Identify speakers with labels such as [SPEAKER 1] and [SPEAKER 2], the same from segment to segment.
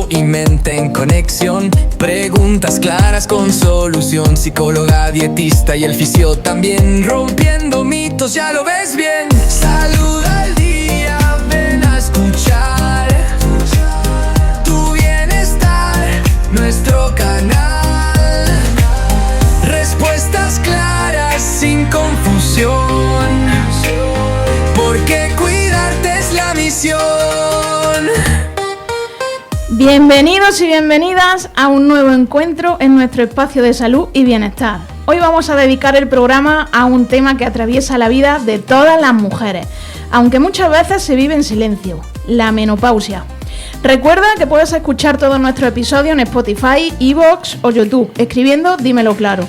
[SPEAKER 1] y mente en conexión. Preguntas claras con solución. Psicóloga, dietista y el fisio también. Rompiendo mitos, ya lo ves bien. Salud al día, ven a escuchar tu bienestar, nuestro canal. Respuestas claras, sin confusión, porque cuidarte es la misión.
[SPEAKER 2] Bienvenidos y bienvenidas a un nuevo encuentro en nuestro espacio de salud y bienestar. Hoy vamos a dedicar el programa a un tema que atraviesa la vida de todas las mujeres, aunque muchas veces se vive en silencio: la menopausia. Recuerda que puedes escuchar todos nuestros episodios en Spotify, iVoox o YouTube, escribiendo Dímelo Claro.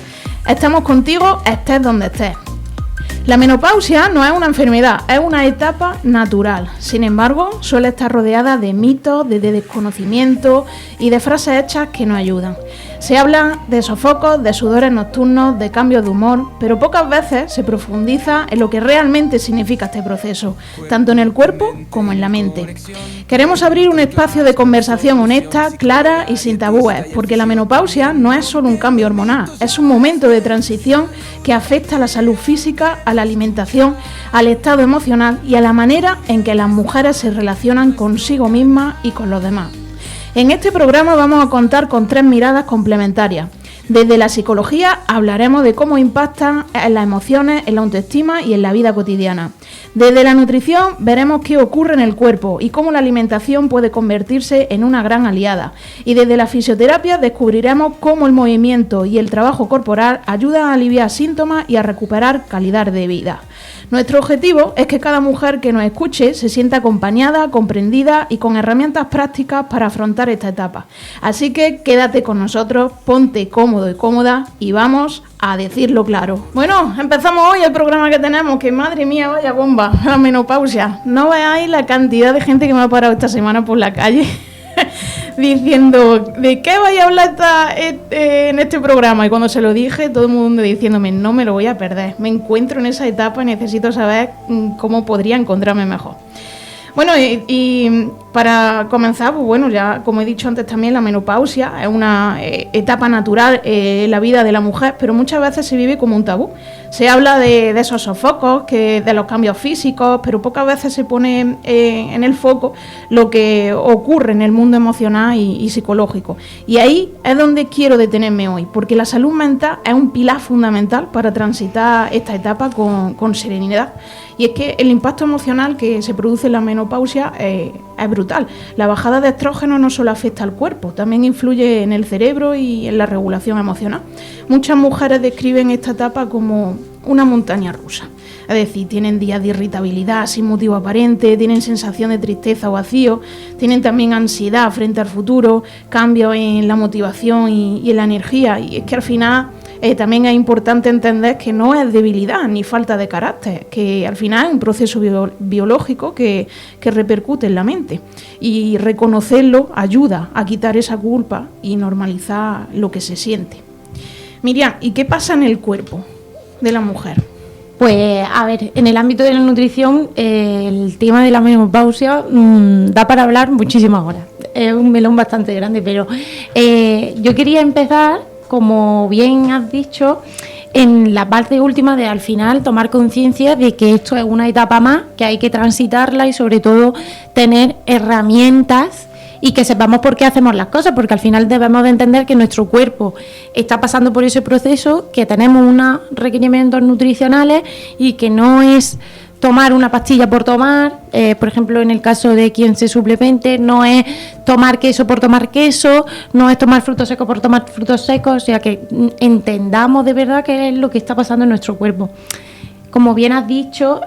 [SPEAKER 2] Estamos contigo, estés donde estés. La menopausia no es una enfermedad, es una etapa natural. Sin embargo, suele estar rodeada de mitos, de desconocimiento y de frases hechas que no ayudan. Se habla de sofocos, de sudores nocturnos, de cambios de humor, pero pocas veces se profundiza en lo que realmente significa este proceso, tanto en el cuerpo como en la mente. Queremos abrir un espacio de conversación honesta, clara y sin tabúes, porque la menopausia no es solo un cambio hormonal, es un momento de transición que afecta a la salud física, a la alimentación, al estado emocional y a la manera en que las mujeres se relacionan consigo mismas y con los demás. En este programa vamos a contar con 3 miradas complementarias. Desde la psicología hablaremos de cómo impactan en las emociones, en la autoestima y en la vida cotidiana. Desde la nutrición veremos qué ocurre en el cuerpo y cómo la alimentación puede convertirse en una gran aliada. Y desde la fisioterapia descubriremos cómo el movimiento y el trabajo corporal ayudan a aliviar síntomas y a recuperar calidad de vida. Nuestro objetivo es que cada mujer que nos escuche se sienta acompañada, comprendida y con herramientas prácticas para afrontar esta etapa. Así que quédate con nosotros, ponte cómodo y cómoda y vamos a decirlo claro. Bueno, empezamos hoy el programa que tenemos, que madre mía, vaya bomba, la menopausia. No veáis la cantidad de gente que me ha parado esta semana por la calle diciendo, ¿de qué vais a hablar en este programa? Y cuando se lo dije, todo el mundo diciéndome, no me lo voy a perder, me encuentro en esa etapa y necesito saber cómo podría encontrarme mejor. Bueno, y para comenzar, pues bueno, ya como he dicho antes también, la menopausia es una etapa natural en la vida de la mujer, pero muchas veces se vive como un tabú. Se habla de esos sofocos, de los cambios físicos, pero pocas veces se pone en el foco lo que ocurre en el mundo emocional y psicológico. Y ahí es donde quiero detenerme hoy, porque la salud mental es un pilar fundamental para transitar esta etapa con serenidad. Y es que el impacto emocional que se produce en la menopausia es brutal. La bajada de estrógeno no solo afecta al cuerpo, también influye en el cerebro y en la regulación emocional. Muchas mujeres describen esta etapa como una montaña rusa. Es decir, tienen días de irritabilidad sin motivo aparente, tienen sensación de tristeza o vacío, tienen también ansiedad frente al futuro, cambios en la motivación y en la energía. Y es que al final también es importante entender que no es debilidad ni falta de carácter, que al final es un proceso biológico que repercute en la mente. Y reconocerlo ayuda a quitar esa culpa y normalizar lo que se siente. Miriam, ¿y qué pasa en el cuerpo de la mujer?
[SPEAKER 3] Pues a ver, en el ámbito de la nutrición, el tema de la menopausia da para hablar muchísimas horas. Es un melón bastante grande, pero yo quería empezar, como bien has dicho, en la parte última de al final tomar conciencia de que esto es una etapa más, que hay que transitarla y sobre todo tener herramientas y que sepamos por qué hacemos las cosas, porque al final debemos de entender que nuestro cuerpo está pasando por ese proceso, que tenemos unos requerimientos nutricionales y que no es tomar una pastilla por tomar, por ejemplo en el caso de quien se suplemente, no es tomar queso por tomar queso, no es tomar frutos secos por tomar frutos secos, o sea que entendamos de verdad qué es lo que está pasando en nuestro cuerpo. Como bien has dicho,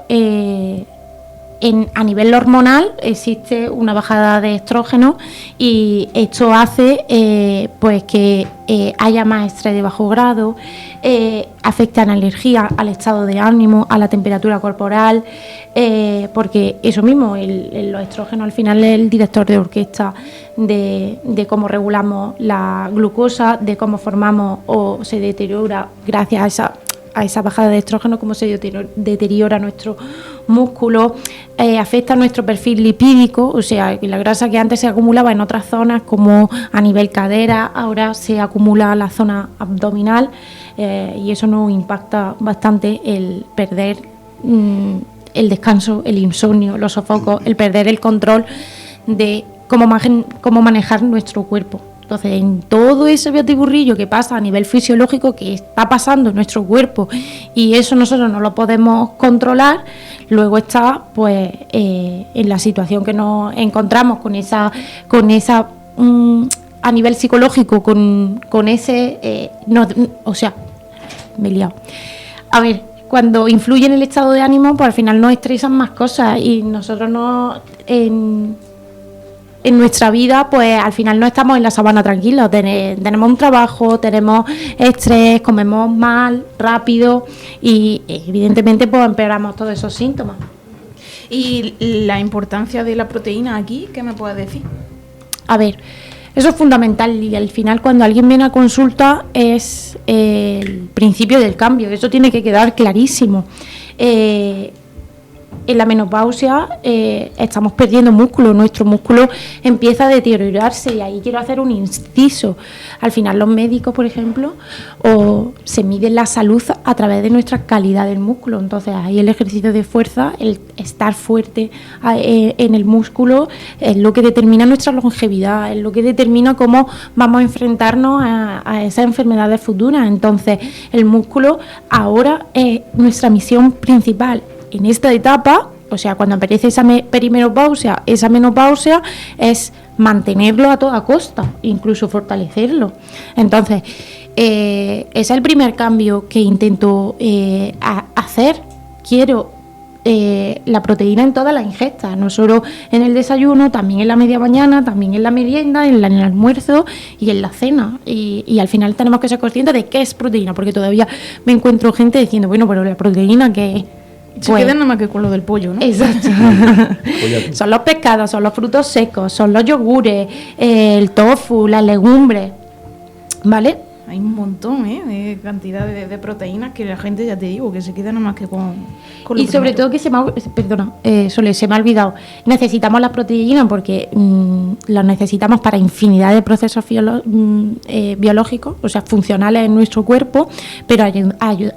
[SPEAKER 3] a nivel hormonal existe una bajada de estrógeno y esto hace pues que haya más estrés de bajo grado, afecta a la energía, al estado de ánimo, a la temperatura corporal, porque eso mismo, los estrógenos al final es el director de orquesta de cómo regulamos la glucosa, de cómo formamos o se deteriora gracias a esa bajada de estrógeno, cómo se deteriora nuestro músculo, afecta nuestro perfil lipídico, o sea, que la grasa que antes se acumulaba en otras zonas como a nivel cadera, ahora se acumula en la zona abdominal, y eso nos impacta bastante el perder el descanso, el insomnio, los sofocos, el perder el control de cómo manejar nuestro cuerpo. Entonces, en todo ese batiburrillo que pasa a nivel fisiológico, que está pasando en nuestro cuerpo, y eso nosotros no lo podemos controlar, luego está pues en la situación que nos encontramos con esa a nivel psicológico, con ese o sea, me he liado. A ver, cuando influye en el estado de ánimo, pues al final nos estresan más cosas, y nosotros en nuestra vida, pues al final no estamos en la sabana tranquilos, tenemos un trabajo, tenemos estrés, comemos mal, rápido, y evidentemente pues empeoramos todos esos síntomas.
[SPEAKER 2] ¿Y la importancia de la proteína aquí, qué me puedes decir?
[SPEAKER 3] A ver, eso es fundamental, y al final cuando alguien viene a consulta es el principio del cambio, eso tiene que quedar clarísimo. En la menopausia estamos perdiendo músculo, nuestro músculo empieza a deteriorarse, y ahí quiero hacer un inciso. Al final los médicos, por ejemplo, se miden la salud a través de nuestra calidad del músculo. Entonces ahí el ejercicio de fuerza, el estar fuerte en el músculo, es lo que determina nuestra longevidad, es lo que determina cómo vamos a enfrentarnos a esas enfermedades futuras. Entonces el músculo ahora es nuestra misión principal. En esta etapa, o sea, cuando aparece esa perimenopausia, esa menopausia, es mantenerlo a toda costa, incluso fortalecerlo. Entonces, ese es el primer cambio que intento hacer. Quiero la proteína en toda la ingesta, no solo en el desayuno, también en la media mañana, también en la merienda, en el almuerzo y en la cena. Y al final tenemos que ser conscientes de qué es proteína, porque todavía me encuentro gente diciendo, bueno, pero la proteína, ¿qué es?
[SPEAKER 2] Se quedan nada más que con lo del pollo, ¿no?
[SPEAKER 3] Exacto. Son los pescados, son los frutos secos, son los yogures, el tofu, las legumbres, ¿vale?
[SPEAKER 2] Hay un montón de cantidad de proteínas que la gente, ya te digo, que se queda nada más que con
[SPEAKER 3] y sobre todo que se me ha olvidado, necesitamos las proteínas porque las necesitamos para infinidad de procesos biológicos, o sea, funcionales en nuestro cuerpo, pero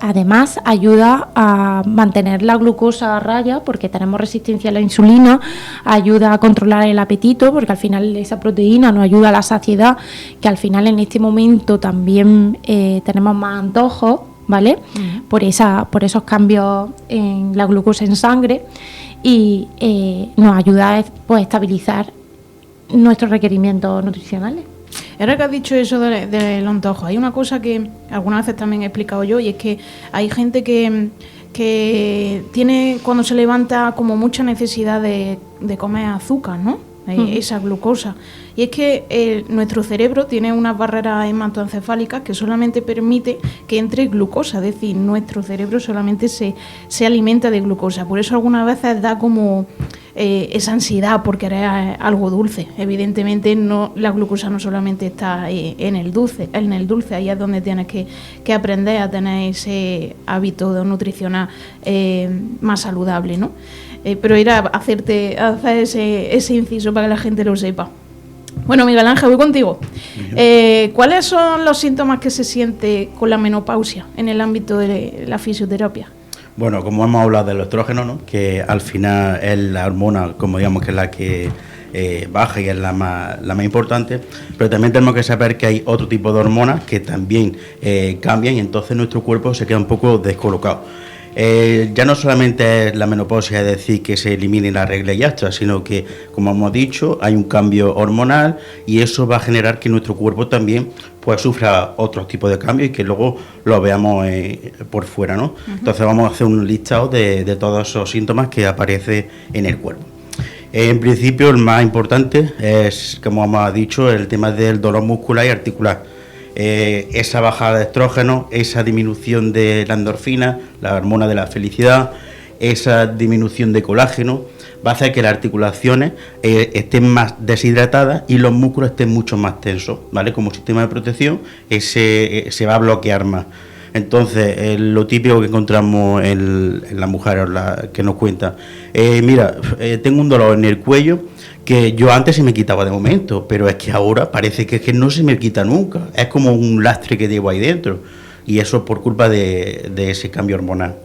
[SPEAKER 3] además ayuda a mantener la glucosa a raya porque tenemos resistencia a la insulina, ayuda a controlar el apetito porque al final esa proteína nos ayuda a la saciedad, que al final en este momento también tenemos más antojos, ¿vale? Por esos cambios en la glucosa en sangre, y nos ayuda a estabilizar nuestros requerimientos nutricionales.
[SPEAKER 2] Ahora que has dicho eso del antojo, hay una cosa que algunas veces también he explicado yo, y es que hay gente que tiene, cuando se levanta, como mucha necesidad de comer azúcar, ¿no? Esa glucosa. Y es que nuestro cerebro tiene unas barreras hematoencefálicas que solamente permite que entre glucosa, es decir, nuestro cerebro solamente se alimenta de glucosa. Por eso algunas veces da como esa ansiedad por querer algo dulce. Evidentemente la glucosa no solamente está en el dulce, ahí es donde tienes que aprender a tener ese hábito nutricional más saludable, ¿no? Pero ir a hacer ese inciso para que la gente lo sepa. Bueno, Miguel Ángel, voy contigo. ¿Cuáles son los síntomas que se siente con la menopausia en el ámbito de la fisioterapia?
[SPEAKER 4] Bueno, como hemos hablado del estrógeno, ¿no? Que al final es la hormona, como digamos, que es la que baja y es la más importante, pero también tenemos que saber que hay otro tipo de hormonas que también cambian, y entonces nuestro cuerpo se queda un poco descolocado. Ya no solamente es la menopausia, es decir, que se elimine la regla y ya está, sino que, como hemos dicho, hay un cambio hormonal, y eso va a generar que nuestro cuerpo también pues sufra otros tipos de cambios y que luego lo veamos por fuera, ¿no? Entonces vamos a hacer un listado de todos esos síntomas que aparecen en el cuerpo. En principio, el más importante es, como hemos dicho, el tema del dolor muscular y articular. Esa bajada de estrógeno, esa disminución de la endorfina, la hormona de la felicidad, esa disminución de colágeno, va a hacer que las articulaciones estén más deshidratadas y los músculos estén mucho más tensos, ¿vale? Como sistema de protección se va a bloquear más. Entonces, lo típico que encontramos en la mujer que nos cuenta, mira, tengo un dolor en el cuello que yo antes se me quitaba de momento, pero es que ahora parece que no se me quita nunca. Es como un lastre que llevo ahí dentro, y eso es por culpa de ese cambio hormonal.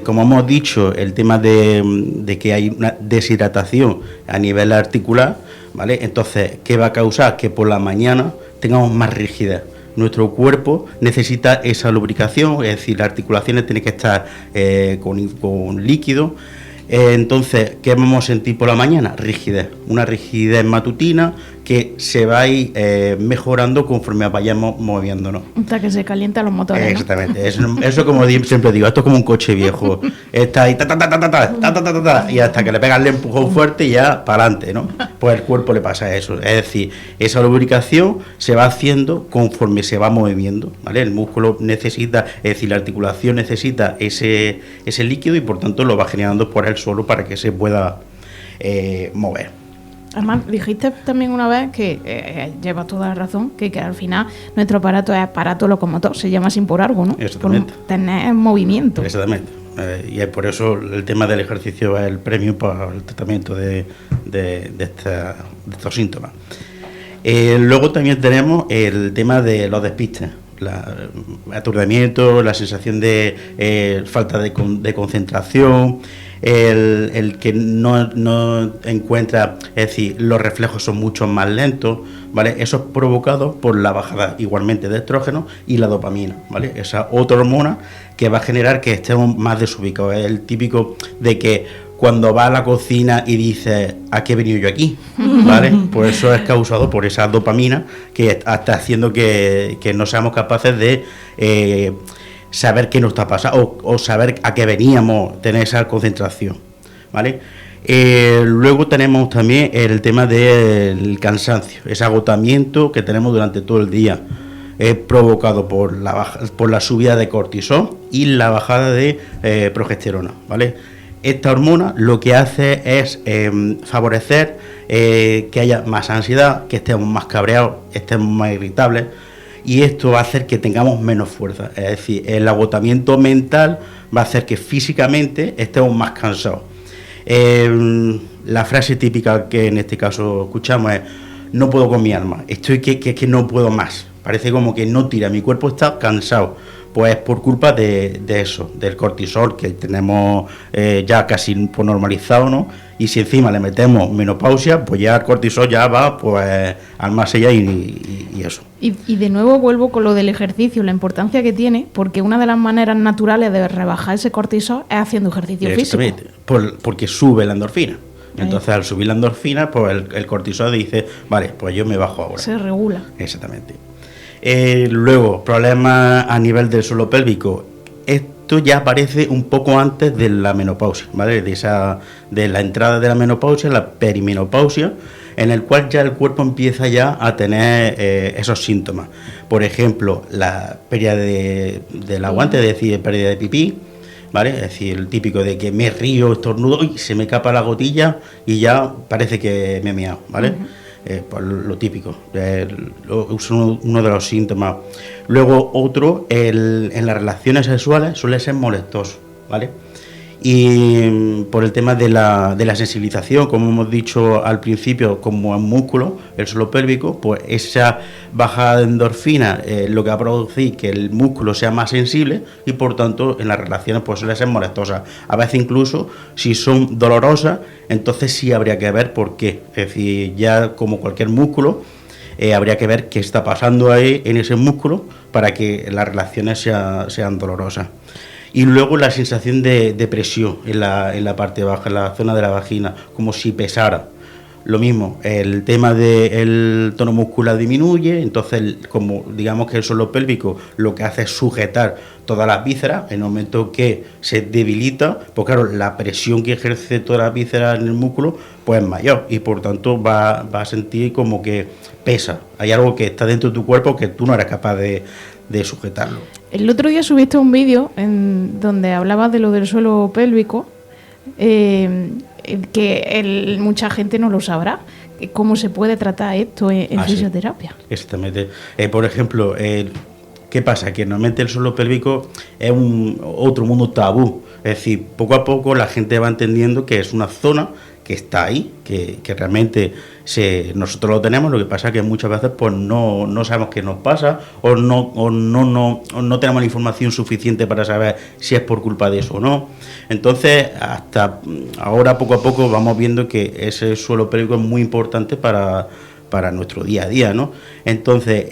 [SPEAKER 4] Como hemos dicho, el tema de que hay una deshidratación a nivel articular, ¿vale? Entonces, ¿qué va a causar? Que por la mañana tengamos más rigidez. Nuestro cuerpo necesita esa lubricación, es decir, las articulaciones tienen que estar con líquido. Entonces, ¿qué vamos a sentir por la mañana? Rigidez, una rigidez matutina que se va a ir mejorando conforme vayamos moviéndonos.
[SPEAKER 2] Hasta que se calientan los motores, ¿no?
[SPEAKER 4] Exactamente, eso como siempre digo, esto es como un coche viejo, está ahí, y hasta que le pegas el empujón fuerte y ya para adelante, ¿no? Pues el cuerpo le pasa eso, es decir, esa lubricación se va haciendo conforme se va moviendo, ¿vale? El músculo necesita, es decir, la articulación necesita ese líquido y por tanto lo va generando por él solo para que se pueda mover.
[SPEAKER 2] Además, dijiste también una vez que llevas toda la razón, que al final nuestro aparato es aparato locomotor, se llama así por algo, ¿no?
[SPEAKER 4] Exactamente.
[SPEAKER 2] Por tener movimiento.
[SPEAKER 4] Exactamente. Y es por eso el tema del ejercicio es el premio para el tratamiento de estos síntomas. Luego también tenemos el tema de los despistes, aturdimiento, la sensación de falta de concentración, el que no encuentra, es decir, los reflejos son mucho más lentos, ¿vale? Eso es provocado por la bajada igualmente de estrógeno y la dopamina, ¿vale? Esa otra hormona que va a generar que estemos más desubicados. Es el típico de que cuando va a la cocina y dice, ¿a qué he venido yo aquí? ¿Vale? Pues eso es causado por esa dopamina que está haciendo que no seamos capaces de saber qué nos está pasando o saber a qué veníamos, tener esa concentración, ¿vale? Luego tenemos también el tema del cansancio, ese agotamiento que tenemos durante todo el día, provocado por la subida de cortisol y la bajada de progesterona, ¿vale? Esta hormona lo que hace es favorecer que haya más ansiedad, que estemos más cabreados, estemos más irritables, y esto va a hacer que tengamos menos fuerza. Es decir, el agotamiento mental va a hacer que físicamente estemos más cansados. La frase típica que en este caso escuchamos es: no puedo con mi alma, estoy que no puedo más, parece como que no tira, mi cuerpo está cansado. Pues por culpa de eso, del cortisol que tenemos ya casi normalizado, ¿no? Y si encima le metemos menopausia, pues ya el cortisol ya va pues al más allá y eso.
[SPEAKER 2] Y de nuevo vuelvo con lo del ejercicio, la importancia que tiene, porque una de las maneras naturales de rebajar ese cortisol es haciendo ejercicio físico.
[SPEAKER 4] Porque sube la endorfina. Entonces al subir la endorfina, pues el cortisol dice, vale, pues yo me bajo ahora. Se regula. Exactamente. Luego, problemas a nivel del suelo pélvico. Esto ya aparece un poco antes de la menopausia, ¿vale? De la entrada de la menopausia, la perimenopausia, en el cual ya el cuerpo empieza ya a tener esos síntomas. Por ejemplo, la pérdida del aguante, es decir, pérdida de pipí, ¿vale? Es decir, el típico de que me río, estornudo y se me capa la gotilla y ya parece que me he meado, ¿vale? Pues lo típico, es uno de los síntomas. Luego otro, en las relaciones sexuales suele ser molestoso, ¿vale? Y por el tema de la sensibilización, como hemos dicho al principio, como el músculo, el suelo pélvico, pues esa bajada de endorfina lo que va a producir que el músculo sea más sensible y por tanto en las relaciones pues suele ser molestosa. A veces incluso si son dolorosas, entonces sí habría que ver por qué. Es decir, ya como cualquier músculo, habría que ver qué está pasando ahí en ese músculo para que las relaciones sean dolorosas. Y luego la sensación de presión en la parte baja, en la zona de la vagina, como si pesara. Lo mismo, el tema del tono muscular disminuye, entonces como digamos que el suelo pélvico lo que hace es sujetar todas las vísceras. En el momento que se debilita, pues claro, la presión que ejerce todas las vísceras en el músculo pues es mayor y por tanto va a sentir como que pesa. Hay algo que está dentro de tu cuerpo que tú no eres capaz de sujetarlo.
[SPEAKER 2] El otro día subiste un vídeo en donde hablabas de lo del suelo pélvico, que mucha gente no lo sabrá. ¿Cómo se puede tratar esto en fisioterapia?
[SPEAKER 4] Sí, exactamente. Por ejemplo, ¿Qué pasa? Que normalmente el suelo pélvico es otro mundo tabú. Es decir, poco a poco la gente va entendiendo que es una zona que está ahí, que realmente nosotros lo tenemos. Lo que pasa es que muchas veces pues no sabemos qué nos pasa o no tenemos la información suficiente para saber si es por culpa de eso o no. Entonces, hasta ahora poco a poco vamos viendo que ese suelo pélvico es muy importante para nuestro día a día, ¿no? Entonces,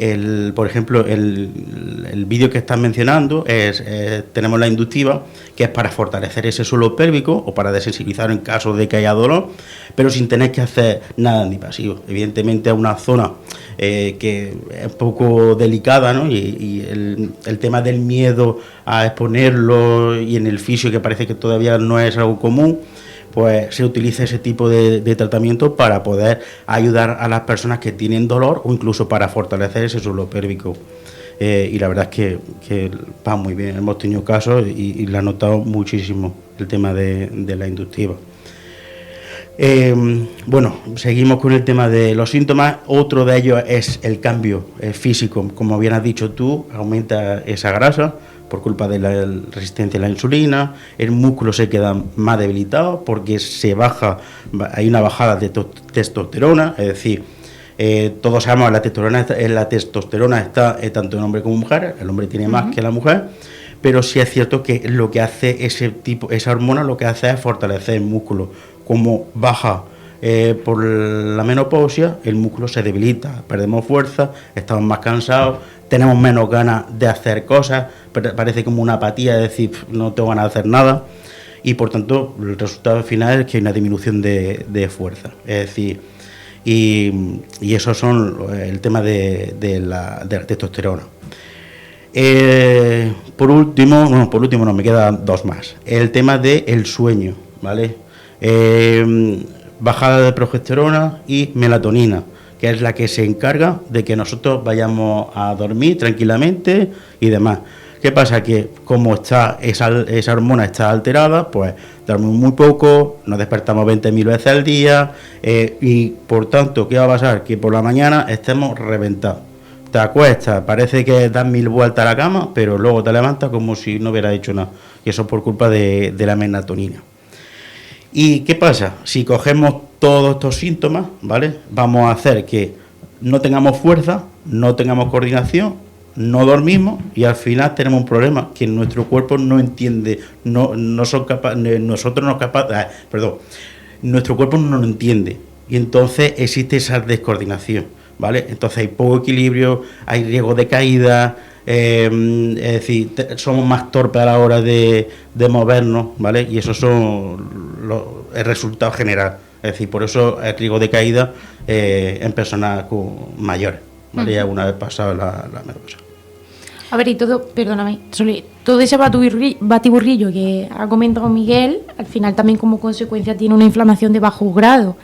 [SPEAKER 4] por ejemplo, el vídeo que estás mencionando tenemos la inductiva, que es para fortalecer ese suelo pélvico o para desensibilizar en caso de que haya dolor, pero sin tener que hacer nada invasivo. Evidentemente es una zona que es un poco delicada, ¿no? Y el tema del miedo a exponerlo y en el fisio, que parece que todavía no es algo común, pues se utiliza ese tipo de tratamiento para poder ayudar a las personas que tienen dolor o incluso para fortalecer ese suelo pélvico. Y la verdad es que va muy bien. Hemos tenido casos y lo he notado muchísimo el tema de la inductiva. Bueno, seguimos con el tema de los síntomas. Otro de ellos es el cambio físico. Como bien has dicho tú, aumenta esa grasa por culpa de la resistencia a la insulina, el músculo se queda más debilitado porque hay una bajada de testosterona, es decir, todos sabemos que la testosterona está tanto en hombre como en mujer, el hombre tiene más que la mujer, pero sí es cierto que lo que hace esa hormona lo que hace es fortalecer el músculo. Como baja por la menopausia, el músculo se debilita, perdemos fuerza, estamos más cansados, tenemos menos ganas de hacer cosas, parece como una apatía, es decir, no tengo ganas de hacer nada, y por tanto el resultado final es que hay una disminución de fuerza. Es decir, y esos son el tema de la testosterona. Por último, no, me quedan dos más. El tema del sueño, ¿vale? Bajada de progesterona y melatonina, que es la que se encarga de que nosotros vayamos a dormir tranquilamente y demás. ¿Qué pasa? Que como esa hormona está alterada, pues dormimos muy poco, nos despertamos 20.000 veces al día y por tanto, ¿qué va a pasar? Que por la mañana estemos reventados. Te acuestas, parece que das 1000 vueltas a la cama, pero luego te levantas como si no hubieras hecho nada. Y eso es por culpa de la melatonina. ¿Y qué pasa? Si cogemos todos estos síntomas, ¿vale? Vamos a hacer que no tengamos fuerza, no tengamos coordinación, no dormimos y al final tenemos un problema que nuestro cuerpo no entiende, nuestro cuerpo no lo entiende y entonces existe esa descoordinación, ¿vale? Entonces hay poco equilibrio, hay riesgo de caída. Es decir, somos más torpes a la hora de movernos, ¿vale? Y esos son el resultado general. Es decir, por eso el riesgo de caída en personas mayores, ¿vale? Ya una vez pasado la menopausia.
[SPEAKER 3] A ver, y todo ese batiburrillo que ha comentado Miguel, al final también como consecuencia tiene una inflamación de bajo grado.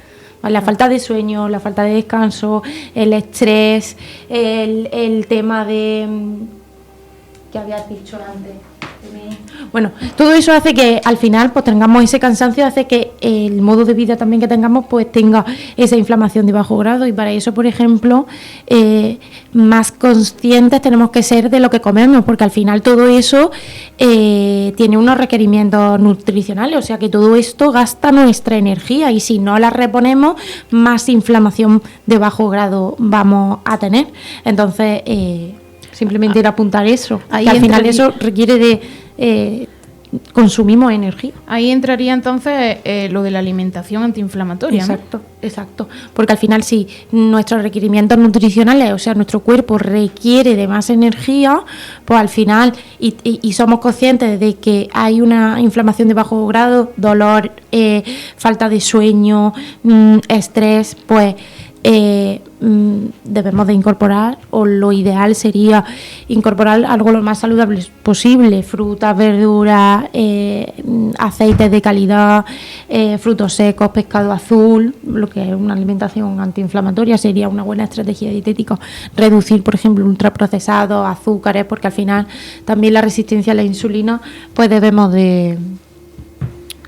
[SPEAKER 3] La falta de sueño, la falta de descanso, el estrés, el tema de... ¿Qué habías dicho antes? Bueno, todo eso hace que al final pues tengamos ese cansancio, hace que el modo de vida también que tengamos pues tenga esa inflamación de bajo grado y para eso, por ejemplo, más conscientes tenemos que ser de lo que comemos, porque al final todo eso tiene unos requerimientos nutricionales, o sea que todo esto gasta nuestra energía y si no la reponemos, más inflamación de bajo grado vamos a tener. Entonces, simplemente ir a apuntar eso, que al final eso requiere de consumimos energía.
[SPEAKER 2] Ahí entraría entonces lo de la alimentación antiinflamatoria.
[SPEAKER 3] Exacto, ¿no? Exacto. Porque al final si nuestros requerimientos nutricionales, o sea, nuestro cuerpo requiere de más energía, pues al final, y somos conscientes de que hay una inflamación de bajo grado, dolor, falta de sueño, estrés, pues debemos de incorporar, o lo ideal sería incorporar algo lo más saludable posible, frutas, verduras, aceites de calidad, frutos secos, pescado azul, lo que es una alimentación antiinflamatoria sería una buena estrategia dietética. Reducir, por ejemplo, ultraprocesados, azúcares, porque al final también la resistencia a la insulina, pues debemos de...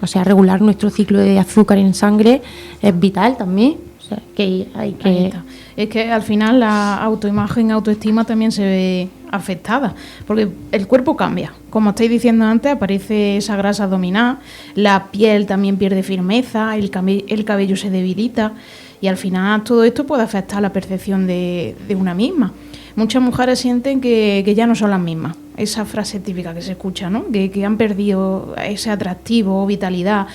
[SPEAKER 3] O sea, regular nuestro ciclo de azúcar en sangre es vital también. O sea, que hay que...
[SPEAKER 2] Es que al final la autoimagen, autoestima también se ve afectada, porque el cuerpo cambia. Como estáis diciendo antes, aparece esa grasa abdominal, la piel también pierde firmeza, el cabello se debilita y al final todo esto puede afectar la percepción de una misma. Muchas mujeres sienten que ya no son las mismas. Esa frase típica que se escucha, ¿no? Que han perdido ese atractivo, vitalidad.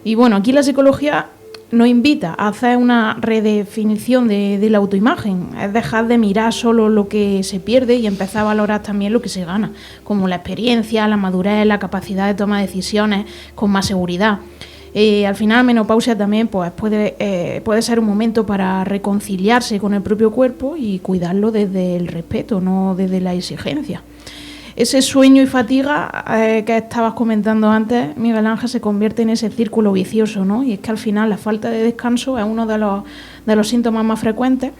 [SPEAKER 2] Y bueno, aquí la psicología nos invita a hacer una redefinición de la autoimagen, es dejar de mirar solo lo que se pierde y empezar a valorar también lo que se gana, como la experiencia, la madurez, la capacidad de tomar decisiones con más seguridad. Al final la menopausia también pues, puede ser un momento para reconciliarse con el propio cuerpo y cuidarlo desde el respeto, no desde la exigencia. Ese sueño y fatiga que estabas comentando antes, Miguel Ángel, se convierte en ese círculo vicioso, ¿no? Y es que al final la falta de descanso es uno de los síntomas más frecuentes.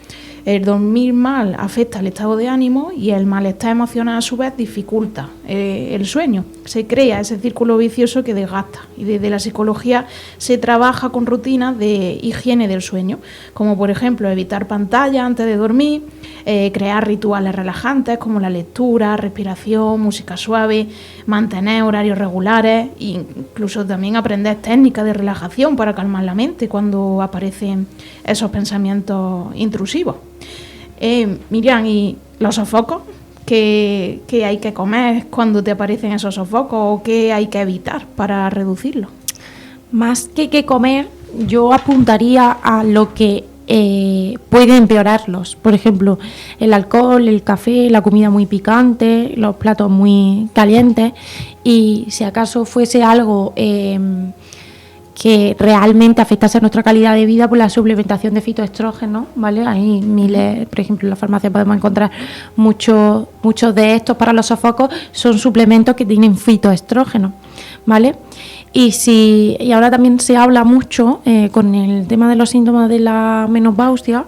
[SPEAKER 2] El dormir mal afecta el estado de ánimo y el malestar emocional a su vez dificulta el sueño. Se crea ese círculo vicioso que desgasta y desde la psicología se trabaja con rutinas de higiene del sueño, como por ejemplo evitar pantalla antes de dormir, crear rituales relajantes como la lectura, respiración, música suave, mantener horarios regulares e incluso también aprender técnicas de relajación para calmar la mente cuando aparecen esos pensamientos intrusivos. Miriam, ¿y los sofocos? ¿Qué hay que comer cuando te aparecen esos sofocos o qué hay que evitar para reducirlos?
[SPEAKER 3] Más que qué comer, yo apuntaría a lo que puede empeorarlos. Por ejemplo, el alcohol, el café, la comida muy picante, los platos muy calientes. Y si acaso fuese algo que realmente afectase a nuestra calidad de vida, pues la suplementación de fitoestrógenos, ¿vale? Hay miles, por ejemplo, en la farmacia podemos encontrar muchos de estos para los sofocos, son suplementos que tienen fitoestrógenos, ¿vale? Y ahora también se habla mucho con el tema de los síntomas de la menopausia.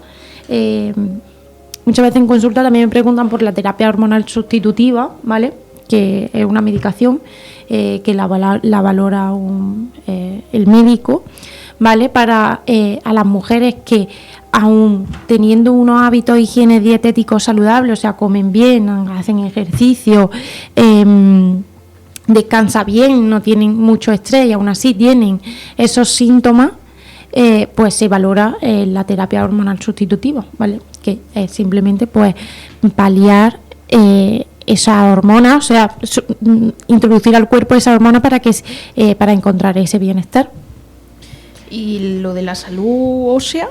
[SPEAKER 3] Muchas veces en consulta también me preguntan por la terapia hormonal sustitutiva, ¿vale? Que es una medicación que la valora el médico, ¿vale? Para a las mujeres que, aún teniendo unos hábitos de higiene dietéticos saludables, o sea, comen bien, hacen ejercicio, descansa bien, no tienen mucho estrés y aún así tienen esos síntomas, pues se valora la terapia hormonal sustitutiva, ¿vale? Que es simplemente pues paliar esa hormona, o sea, introducir al cuerpo esa hormona para encontrar ese bienestar.
[SPEAKER 2] Y lo de la salud ósea,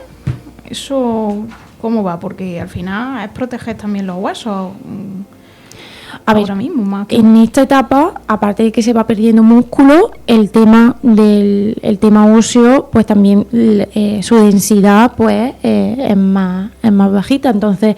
[SPEAKER 2] ¿eso cómo va? Porque al final es proteger también los huesos. Ahora mismo, más que...
[SPEAKER 3] En esta etapa, aparte de que se va perdiendo músculo, el tema óseo, pues también su densidad pues es más bajita. Entonces,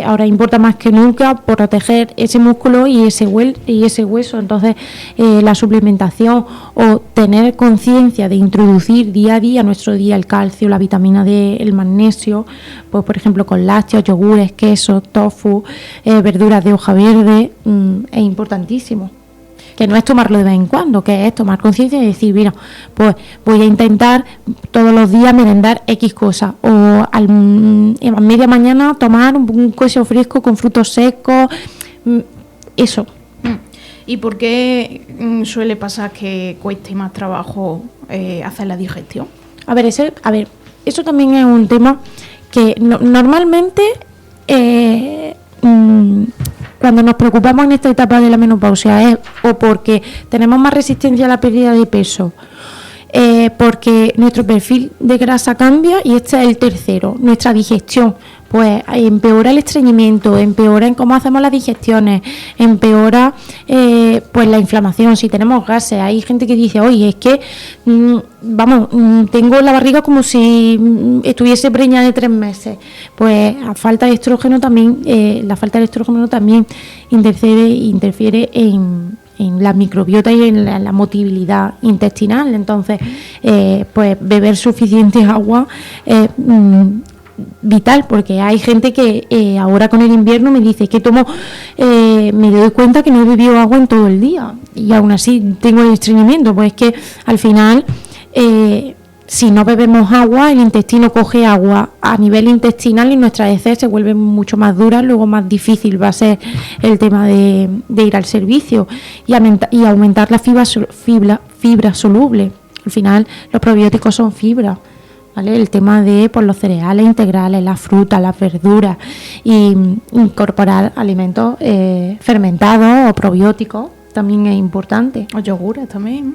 [SPEAKER 3] ahora importa más que nunca proteger ese músculo y ese hueso. Entonces, la suplementación o tener conciencia de introducir día a día nuestro día el calcio, la vitamina D, el magnesio, pues por ejemplo con lácteos, yogures, quesos, tofu, verduras de hoja verde, es importantísimo. Que no es tomarlo de vez en cuando, que es tomar conciencia y decir, mira, pues voy a intentar todos los días merendar X cosas, o a media mañana tomar un queso fresco con frutos secos, eso.
[SPEAKER 2] ¿Y por qué suele pasar que cueste más trabajo hacer la digestión?
[SPEAKER 3] A ver, eso también es un tema que normalmente cuando nos preocupamos en esta etapa de la menopausia es o porque tenemos más resistencia a la pérdida de peso, porque nuestro perfil de grasa cambia, y este es el tercero, nuestra digestión. Pues empeora el estreñimiento, empeora en cómo hacemos las digestiones, empeora pues la inflamación, si tenemos gases. Hay gente que dice, oye, es que tengo la barriga como si estuviese preñada de 3 meses. Pues a falta de estrógeno también, la falta de estrógeno también interfiere en la microbiota y en la motilidad intestinal. Entonces, pues beber suficiente agua vital, porque hay gente que ahora con el invierno me dice que me doy cuenta que no he bebido agua en todo el día y aún así tengo el estreñimiento. Pues es que al final si no bebemos agua, el intestino coge agua a nivel intestinal y nuestras heces se vuelven mucho más duras, luego más difícil va a ser el tema de ir al servicio y aumentar la fibra soluble. Al final los probióticos son fibra, ¿vale? El tema de los cereales integrales, las frutas, las verduras y incorporar alimentos fermentados o probióticos también es importante.
[SPEAKER 2] Los yogures también, ¿no?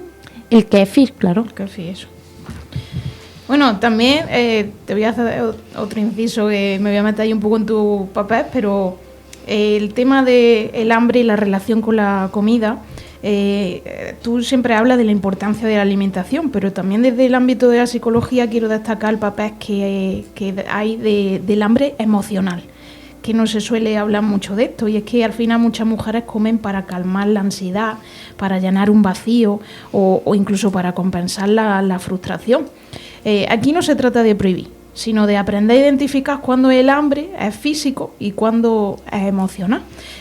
[SPEAKER 3] El kéfir, claro.
[SPEAKER 2] El kéfir, eso. Bueno, también te voy a hacer otro inciso que me voy a meter ahí un poco en tu papel, pero el tema del hambre y la relación con la comida, tú siempre hablas de la importancia de la alimentación, pero también desde el ámbito de la psicología quiero destacar el papel que hay del hambre emocional, que no se suele hablar mucho de esto, y es que al final muchas mujeres comen para calmar la ansiedad, para llenar un vacío o incluso para compensar la frustración. Aquí no se trata de prohibir, sino de aprender a identificar cuándo el hambre es físico y cuándo es emocional.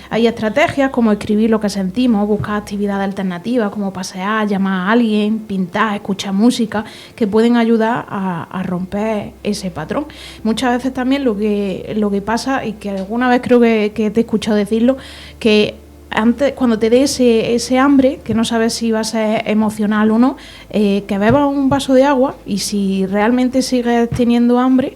[SPEAKER 2] Hay estrategias como escribir lo que sentimos, buscar actividades alternativas como pasear, llamar a alguien, pintar, escuchar música, que pueden ayudar a romper ese patrón. Muchas veces también lo que pasa, y que alguna vez creo que te he escuchado decirlo, que antes, cuando te dé ese hambre, que no sabes si va a ser emocional o no, que bebas un vaso de agua, y si realmente sigues teniendo hambre,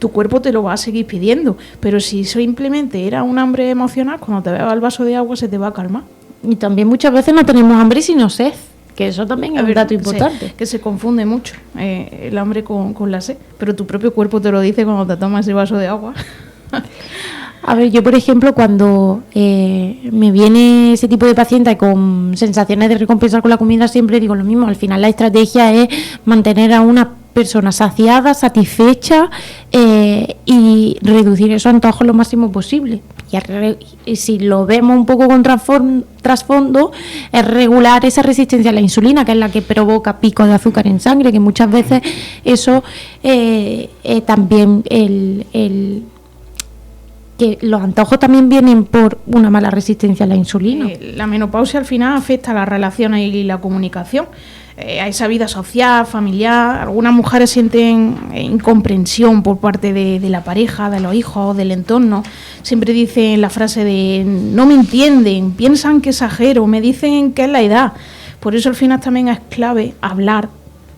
[SPEAKER 2] tu cuerpo te lo va a seguir pidiendo. Pero si simplemente era un hambre emocional, cuando te bebas el vaso de agua se te va a calmar.
[SPEAKER 3] Y también muchas veces no tenemos hambre sino sed, que eso también es un dato importante.
[SPEAKER 2] Sí, que se confunde mucho el hambre con la sed, pero tu propio cuerpo te lo dice cuando te tomas ese vaso de agua.
[SPEAKER 3] A ver, yo por ejemplo, cuando me viene ese tipo de paciente con sensaciones de recompensar con la comida, siempre digo lo mismo. Al final la estrategia es mantener a una persona saciada, satisfecha y reducir esos antojos lo máximo posible. Y si lo vemos un poco con trasfondo, es regular esa resistencia a la insulina, que es la que provoca picos de azúcar en sangre, que muchas veces eso también que los antojos también vienen por una mala resistencia a la insulina.
[SPEAKER 2] La menopausia al final afecta a las relaciones y la comunicación, a esa vida social, familiar. Algunas mujeres sienten incomprensión por parte de la pareja, de los hijos, del entorno. Siempre dicen la frase de no me entienden, piensan que exagero, me dicen que es la edad. Por eso al final también es clave hablar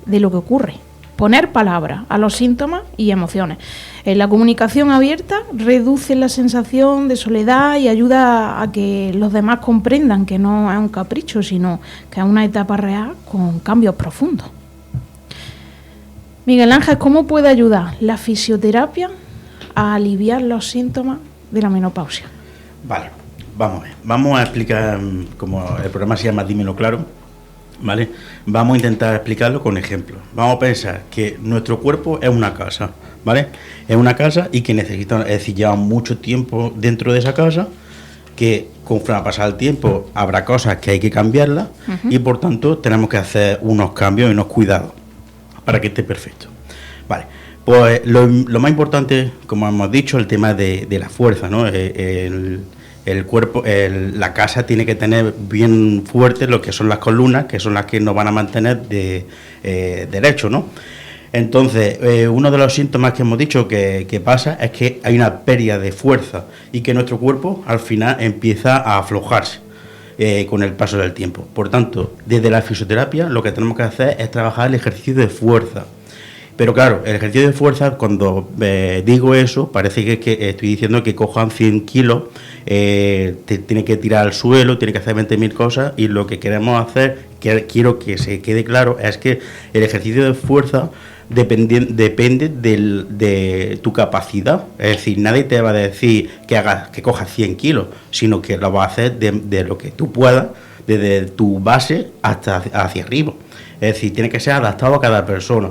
[SPEAKER 2] de lo que ocurre, poner palabras a los síntomas y emociones. La comunicación abierta reduce la sensación de soledad y ayuda a que los demás comprendan que no es un capricho, sino que es una etapa real con cambios profundos. Miguel Ángel, ¿cómo puede ayudar la fisioterapia a aliviar los síntomas de la menopausia?
[SPEAKER 4] Vale, vamos a ver. Vamos a explicar, como el programa se llama Dímelo Claro, ¿vale? Vamos a intentar explicarlo con ejemplos. Vamos a pensar que nuestro cuerpo es una casa, ¿vale? Es una casa y que necesita, es decir, lleva mucho tiempo dentro de esa casa, que conforme pasa el tiempo habrá cosas que hay que cambiarlas y por tanto tenemos que hacer unos cambios y unos cuidados para que esté perfecto. Vale, pues lo más importante, como hemos dicho, el tema de la fuerza, ¿no? El cuerpo, la casa tiene que tener bien fuerte lo que son las columnas, que son las que nos van a mantener derecho, ¿no? Entonces, uno de los síntomas que hemos dicho que pasa es que hay una pérdida de fuerza y que nuestro cuerpo al final empieza a aflojarse con el paso del tiempo. Por tanto, desde la fisioterapia lo que tenemos que hacer es trabajar el ejercicio de fuerza. Pero claro, el ejercicio de fuerza, cuando digo eso, parece que estoy diciendo que cojan 100 kilos, tiene que tirar al suelo, tiene que hacer 20.000 cosas, y lo que queremos hacer, quiero que se quede claro, es que el ejercicio de fuerza depende de tu capacidad. Es decir, nadie te va a decir que cojas 100 kilos, sino que lo vas a hacer de lo que tú puedas, desde tu base hasta hacia arriba. Es decir, tiene que ser adaptado a cada persona.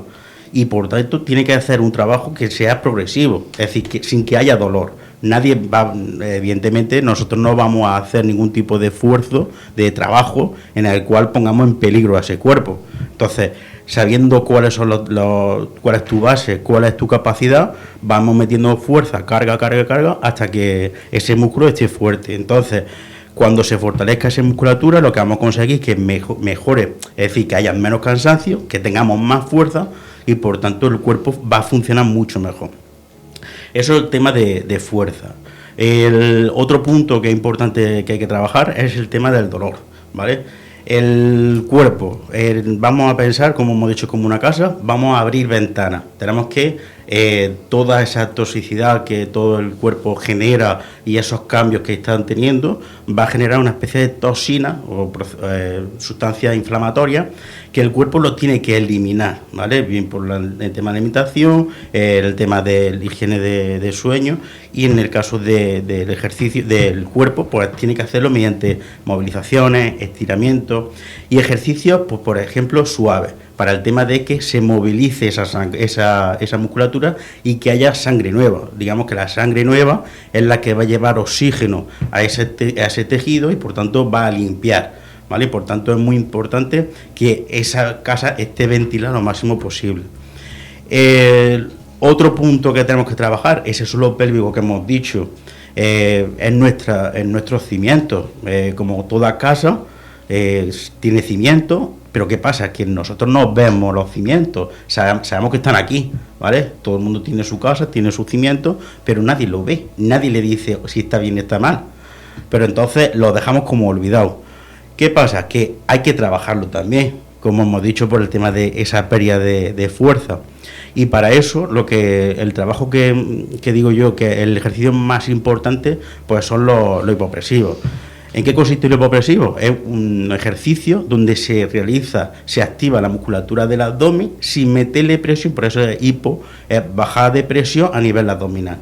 [SPEAKER 4] Y por tanto tiene que hacer un trabajo que sea progresivo, es decir, que sin que haya dolor. Nadie va, evidentemente, nosotros no vamos a hacer ningún tipo de esfuerzo, de trabajo en el cual pongamos en peligro a ese cuerpo. Entonces, sabiendo cuáles son cuál es tu base, cuál es tu capacidad, vamos metiendo fuerza, carga, hasta que ese músculo esté fuerte. Entonces, Cuando se fortalezca esa musculatura, lo que vamos a conseguir es que mejore, es decir, que haya menos cansancio, que tengamos más fuerza y por tanto el cuerpo va a funcionar mucho mejor. Eso es el tema de fuerza. El otro punto que es importante que hay que trabajar es el tema del dolor, ¿vale? El cuerpo, vamos a pensar, como hemos dicho, como una casa, vamos a abrir ventanas. Tenemos que toda esa toxicidad que todo el cuerpo genera y esos cambios que están teniendo, va a generar una especie de toxina o sustancia inflamatoria que el cuerpo lo tiene que eliminar, ¿vale? Bien por el tema de alimentación, el tema de la higiene de sueño, y en el caso del ejercicio del cuerpo, pues tiene que hacerlo mediante movilizaciones, estiramientos y ejercicios, pues por ejemplo, suaves, para el tema de que se movilice esa musculatura y que haya sangre nueva. Digamos que la sangre nueva es la que va a llevar oxígeno a ese tejido y por tanto va a limpiar, ¿vale? Por tanto es muy importante que esa casa esté ventilada lo máximo posible. Otro punto que tenemos que trabajar es el suelo pélvico que hemos dicho, en nuestros cimientos. Como toda casa tiene cimientos, pero ¿qué pasa? Que nosotros no vemos los cimientos, sabemos que están aquí, ¿vale? Todo el mundo tiene su casa, tiene sus cimientos, pero nadie lo ve, nadie le dice si está bien o está mal, pero entonces lo dejamos como olvidado. ¿Qué pasa? Que hay que trabajarlo también, como hemos dicho, por el tema de esa pérdida de fuerza. Y para eso, el trabajo que digo yo, que el ejercicio más importante, pues son los hipopresivos. ¿En qué consiste el hipopresivo? Es un ejercicio donde se activa la musculatura del abdomen sin meterle presión, por eso es hipo, es bajada de presión a nivel abdominal.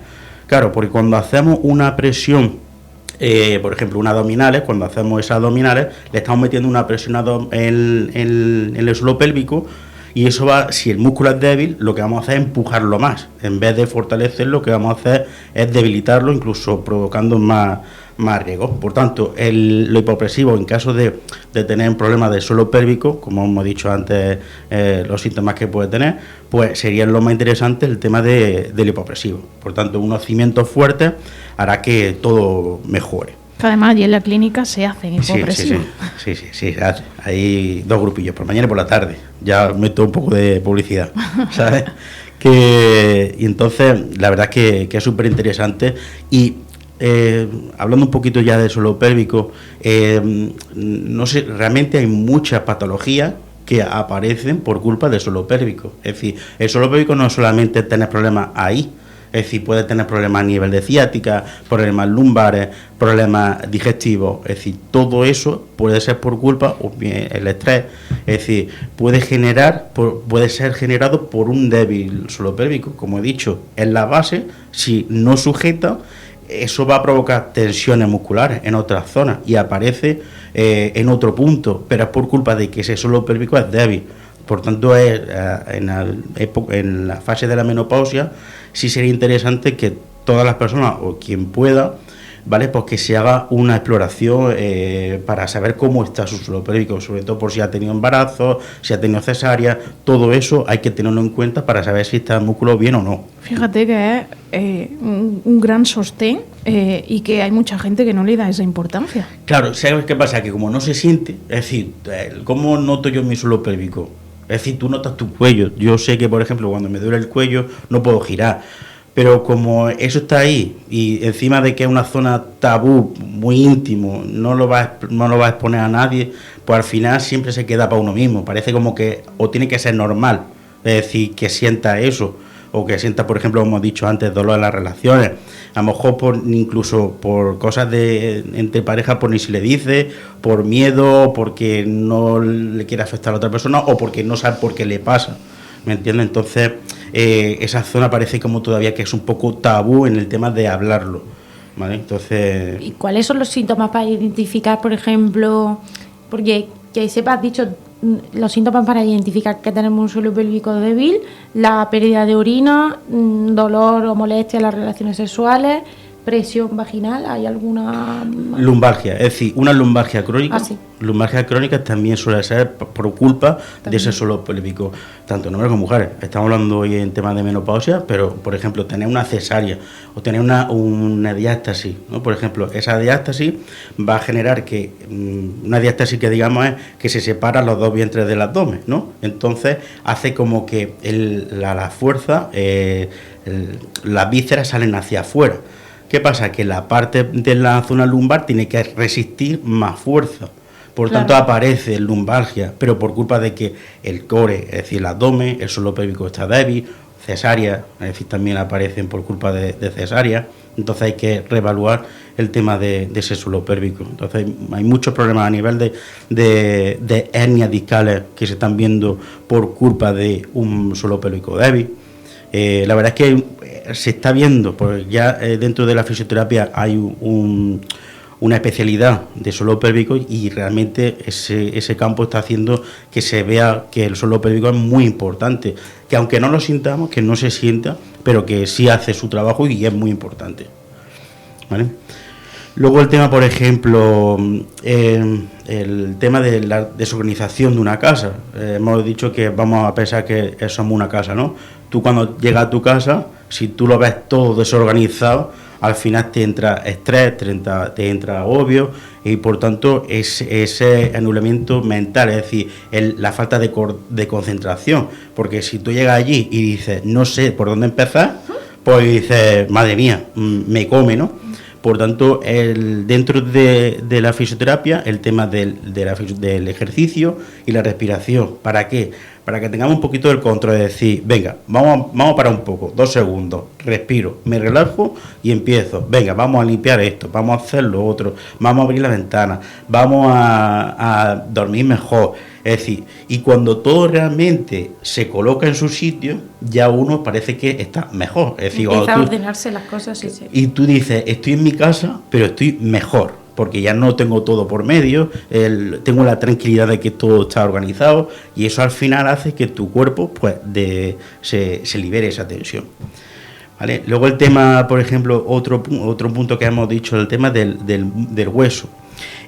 [SPEAKER 4] Claro, porque cuando hacemos una presión, por ejemplo, unas abdominales, cuando hacemos esas abdominales, le estamos metiendo una presión en el suelo pélvico, y eso va, si el músculo es débil, lo que vamos a hacer es empujarlo más. En vez de fortalecerlo, lo que vamos a hacer es debilitarlo, incluso provocando más riesgos. Por tanto, lo hipopresivo, en caso de tener un problema del suelo pélvico, como hemos dicho antes, los síntomas que puede tener, pues sería lo más interesante el tema del hipopresivo. Por tanto, unos cimientos fuertes hará que todo mejore.
[SPEAKER 2] Que además allí en la clínica se hacen hipopresivos.
[SPEAKER 4] Sí, se hace. Hay 2 grupillos, por mañana y por la tarde. Ya meto un poco de publicidad, ¿sabes? Y entonces, la verdad es que es súper interesante. Y hablando un poquito ya del suelo pélvico, no sé, realmente hay muchas patologías que aparecen por culpa del suelo pélvico. Es decir, el suelo pélvico no solamente tener problemas ahí, es decir, puede tener problemas a nivel de ciática, problemas lumbares, problemas digestivos, es decir, todo eso puede ser por culpa, o bien el estrés, es decir, puede ser generado por un débil suelo pélvico, como he dicho, en la base, si no sujeta, eso va a provocar tensiones musculares en otras zonas y aparece en otro punto, pero es por culpa de que ese suelo pélvico es débil. Por tanto, en la fase de la menopausia sí sería interesante que todas las personas, o quien pueda, ¿vale?, pues que se haga una exploración para saber cómo está su suelo pélvico, sobre todo por si ha tenido embarazo, si ha tenido cesárea, todo eso hay que tenerlo en cuenta para saber si está el músculo bien o no.
[SPEAKER 2] Fíjate que es un gran sostén y que hay mucha gente que no le da esa importancia.
[SPEAKER 4] Claro, ¿sabes qué pasa? Que como no se siente, es decir, ¿cómo noto yo mi suelo pélvico? Es decir, tú notas tu cuello. Yo sé que, por ejemplo, cuando me duele el cuello no puedo girar. Pero como eso está ahí, y encima de que es una zona tabú, muy íntimo, no lo va a exponer a nadie, pues al final siempre se queda para uno mismo. Parece como que, o tiene que ser normal, es decir, que sienta eso, o que sienta, por ejemplo, como hemos dicho antes, dolor en las relaciones. A lo mejor incluso por cosas entre parejas, por ni se le dice, por miedo, porque no le quiere afectar a otra persona, o porque no sabe por qué le pasa, ¿me entiendes? Entonces, esa zona parece como todavía que es un poco tabú en el tema de hablarlo, ¿vale? Entonces...
[SPEAKER 3] ¿Y cuáles son los síntomas para identificar, por ejemplo, porque que sepas, dicho, los síntomas para identificar que tenemos un suelo pélvico débil, la pérdida de orina, dolor o molestia en las relaciones sexuales, presión vaginal, ¿hay alguna...?
[SPEAKER 4] Lumbalgia, es decir, una lumbalgia crónica.
[SPEAKER 3] Ah, sí.
[SPEAKER 4] Lumbalgia crónica también suele ser por culpa de ese suelo pélvico, tanto en hombres como mujeres. Estamos hablando hoy en temas de menopausia, pero, por ejemplo, tener una cesárea o tener una diástasis, ¿no? Por ejemplo, esa diástasis va a generar que, una diástasis que digamos es que se separan los dos vientres del abdomen, ¿no? Entonces hace como que la fuerza, las vísceras salen hacia afuera. ¿Qué pasa? Que la parte de la zona lumbar tiene que resistir más fuerza. Por tanto, aparece lumbalgia, pero por culpa de que el core, es decir, el abdomen, el suelo pélvico está débil, cesárea, es decir, también aparecen por culpa de cesárea. Entonces hay que reevaluar el tema de ese suelo pélvico. Entonces hay muchos problemas a nivel de hernias discales que se están viendo por culpa de un suelo pélvico débil. La verdad es que se está viendo, porque ya dentro de la fisioterapia hay una especialidad de suelo pélvico y realmente ese campo está haciendo que se vea que el suelo pélvico es muy importante, que aunque no lo sintamos, que no se sienta, pero que sí hace su trabajo y es muy importante, ¿vale? Luego el tema, por ejemplo, el tema de la desorganización de una casa. Hemos dicho que vamos a pensar que somos una casa, ¿no? Tú cuando llegas a tu casa, si tú lo ves todo desorganizado, al final te entra estrés, te entra agobio y por tanto ese anulamiento mental, es decir, la falta de concentración, porque si tú llegas allí y dices, no sé por dónde empezar, pues dices, madre mía, me come, ¿no? Por tanto, dentro de la fisioterapia, el tema del ejercicio y la respiración. ¿Para qué? Para que tengamos un poquito del control de decir, venga, vamos a parar un poco, 2 segundos, respiro, me relajo y empiezo. Venga, vamos a limpiar esto, vamos a hacer lo otro, vamos a abrir la ventana, vamos a dormir mejor. Es decir, y cuando todo realmente se coloca en su sitio, ya uno parece que está mejor. Es decir,
[SPEAKER 3] empieza a ordenarse las cosas. Sí.
[SPEAKER 4] Y tú dices, estoy en mi casa, pero estoy mejor, porque ya no tengo todo por medio, tengo la tranquilidad de que todo está organizado, y eso al final hace que tu cuerpo pues se libere esa tensión. ¿Vale? Luego el tema, por ejemplo, otro punto que hemos dicho, el tema del hueso.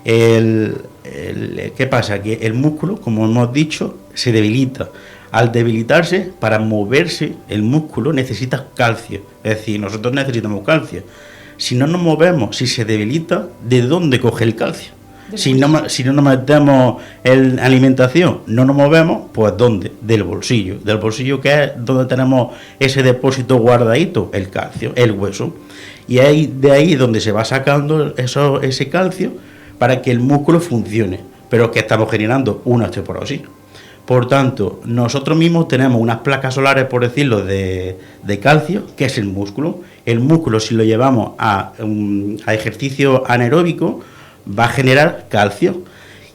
[SPEAKER 4] ¿Qué pasa? Que el músculo, como hemos dicho, se debilita. Al debilitarse, para moverse, el músculo necesita calcio. Es decir, nosotros necesitamos calcio. Si no nos movemos, si se debilita, ¿de dónde coge el calcio? Si no nos metemos en alimentación, no nos movemos, pues ¿dónde? Del bolsillo. Del bolsillo, que es donde tenemos ese depósito guardadito, el calcio, el hueso. Y de ahí donde se va sacando ese calcio para que el músculo funcione. Pero que estamos generando una osteoporosis. Por tanto, nosotros mismos tenemos unas placas solares, por decirlo, de calcio, que es el músculo. El músculo, si lo llevamos a ejercicio anaeróbico, va a generar calcio.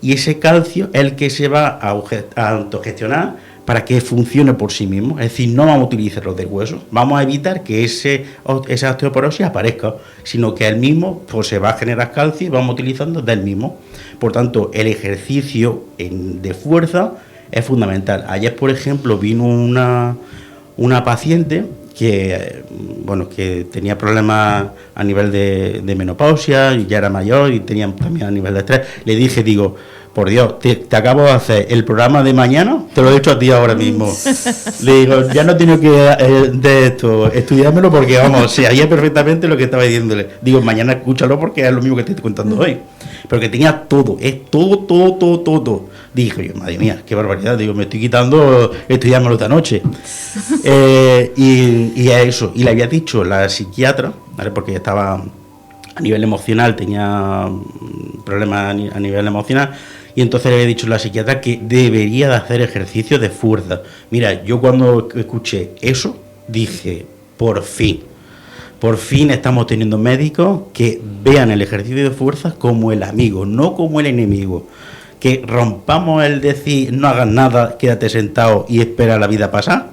[SPEAKER 4] Y ese calcio es el que se va a autogestionar para que funcione por sí mismo. Es decir, no vamos a utilizar los del hueso. Vamos a evitar que esa osteoporosis aparezca, sino que el mismo pues, se va a generar calcio y vamos utilizando del mismo. Por tanto, el ejercicio de fuerza es fundamental. Ayer, por ejemplo, vino una paciente que tenía problemas a nivel de menopausia y ya era mayor y tenía también a nivel de estrés. Le dije, por Dios, te acabo de hacer el programa de mañana, te lo he hecho a ti ahora mismo. Le digo, ya no tengo que de esto estudiármelo porque, vamos, sabía perfectamente lo que estaba diciéndole. Digo, mañana escúchalo porque es lo mismo que te estoy contando hoy. Pero que tenía todo, es todo. Dije yo, madre mía, qué barbaridad. Digo, me estoy quitando estudiármelo esta noche. Y a eso. Y le había dicho la psiquiatra, ¿vale? Porque estaba a nivel emocional, tenía problemas a nivel emocional. Y entonces le había dicho a la psiquiatra que debería de hacer ejercicios de fuerza. Mira, yo cuando escuché eso, dije, por fin estamos teniendo médicos que vean el ejercicio de fuerza como el amigo, no como el enemigo. Que rompamos el decir, no hagas nada, quédate sentado y espera la vida pasar.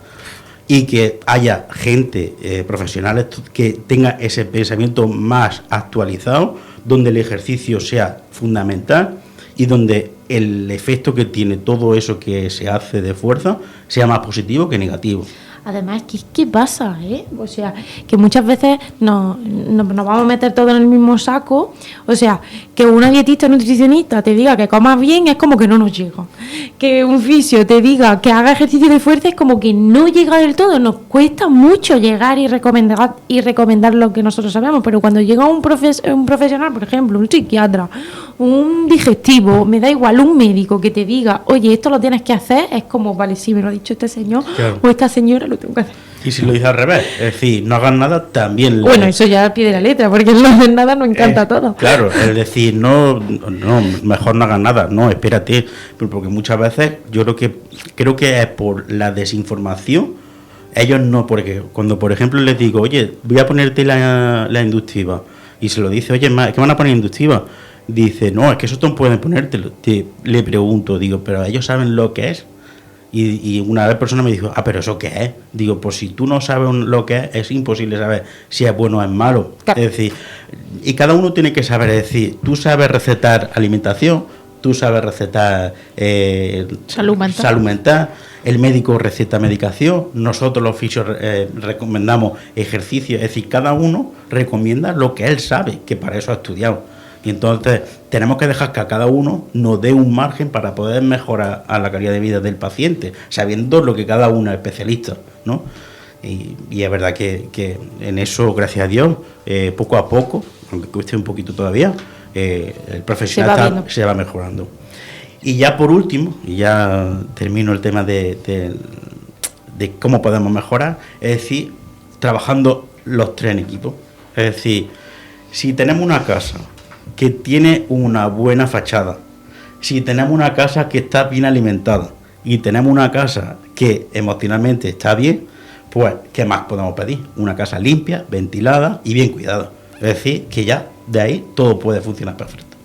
[SPEAKER 4] Y que haya gente, profesionales, que tenga ese pensamiento más actualizado, donde el ejercicio sea fundamental y donde el efecto que tiene todo eso que se hace de fuerza sea más positivo que negativo.
[SPEAKER 3] Además, ¿qué pasa? O sea, que muchas veces nos vamos a meter todo en el mismo saco. O sea, que una dietista nutricionista te diga que comas bien es como que no nos llega. Que un fisio te diga que haga ejercicio de fuerza es como que no llega del todo. Nos cuesta mucho llegar y recomendar lo que nosotros sabemos. Pero cuando llega un profesional, por ejemplo, un psiquiatra, un digestivo, me da igual, un médico que te diga, oye, esto lo tienes que hacer, es como, vale, sí, me lo ha dicho este señor, claro, o esta señora, lo tengo que hacer.
[SPEAKER 4] Y si lo dices al revés, es decir, no hagan nada, también...
[SPEAKER 3] Bueno, eso ya al pie de la letra, porque el no hacer nada nos encanta todo.
[SPEAKER 4] Claro, es decir, no, mejor no hagan nada, no, espérate, porque muchas veces yo creo que es por la desinformación, ellos no, porque cuando por ejemplo les digo, oye, voy a ponerte la inductiva, y se lo dice, oye, ¿qué van a poner inductiva? Dice, no, es que eso no pueden ponértelo. Le pregunto, digo, ¿pero ellos saben lo que es? Y una vez persona me dijo, pero ¿eso qué es? Digo, pues si tú no sabes lo que es imposible saber si es bueno o es malo. Claro. Es decir, y cada uno tiene que saber, es decir, tú sabes recetar alimentación, tú sabes recetar salud mental, el médico receta medicación, nosotros los fisios recomendamos ejercicio, es decir, cada uno recomienda lo que él sabe, que para eso ha estudiado. Y entonces tenemos que dejar que a cada uno nos dé un margen para poder mejorar a la calidad de vida del paciente, sabiendo lo que cada uno es especialista, ¿no? Y es verdad que en eso, gracias a Dios, poco a poco, aunque cueste un poquito todavía, el profesional se va mejorando. Y ya por último, y ya termino el tema de cómo podemos mejorar, es decir, trabajando los tres en equipo. Es decir, si tenemos una casa que tiene una buena fachada, si tenemos una casa que está bien alimentada y tenemos una casa que emocionalmente está bien, pues ¿qué más podemos pedir? Una casa limpia, ventilada y bien cuidada. Es decir, que ya de ahí todo puede funcionar perfecto.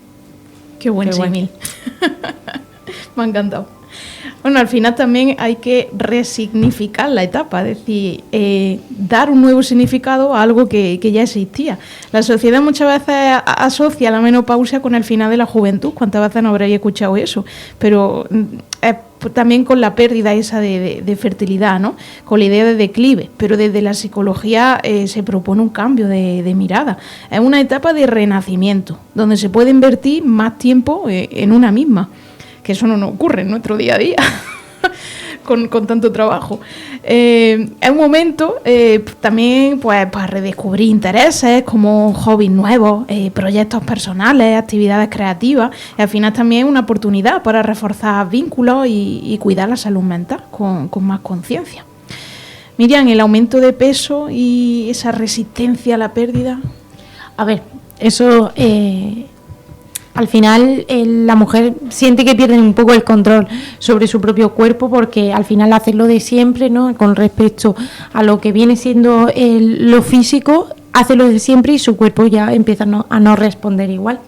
[SPEAKER 2] Qué buen símil. Me ha encantado. Bueno, al final también hay que resignificar la etapa, es decir, dar un nuevo significado a algo que ya existía. La sociedad muchas veces asocia la menopausia con el final de la juventud. ¿Cuántas veces no habréis escuchado eso? Pero también con la pérdida esa de fertilidad, ¿no? Con la idea de declive. Pero desde la psicología se propone un cambio de mirada. Es una etapa de renacimiento, donde se puede invertir más tiempo en una misma. Que eso no nos ocurre en nuestro día a día con tanto trabajo. Es un momento también pues para redescubrir intereses como hobbies nuevos, proyectos personales, actividades creativas, y al final también una oportunidad para reforzar vínculos y cuidar la salud mental con más conciencia. Miriam, el aumento de peso y esa resistencia a la pérdida.
[SPEAKER 3] A ver, eso... Al final la mujer siente que pierde un poco el control sobre su propio cuerpo, porque al final hace lo de siempre, ¿no? Con respecto a lo que viene siendo lo físico, hace lo de siempre y su cuerpo ya empieza a no responder igual.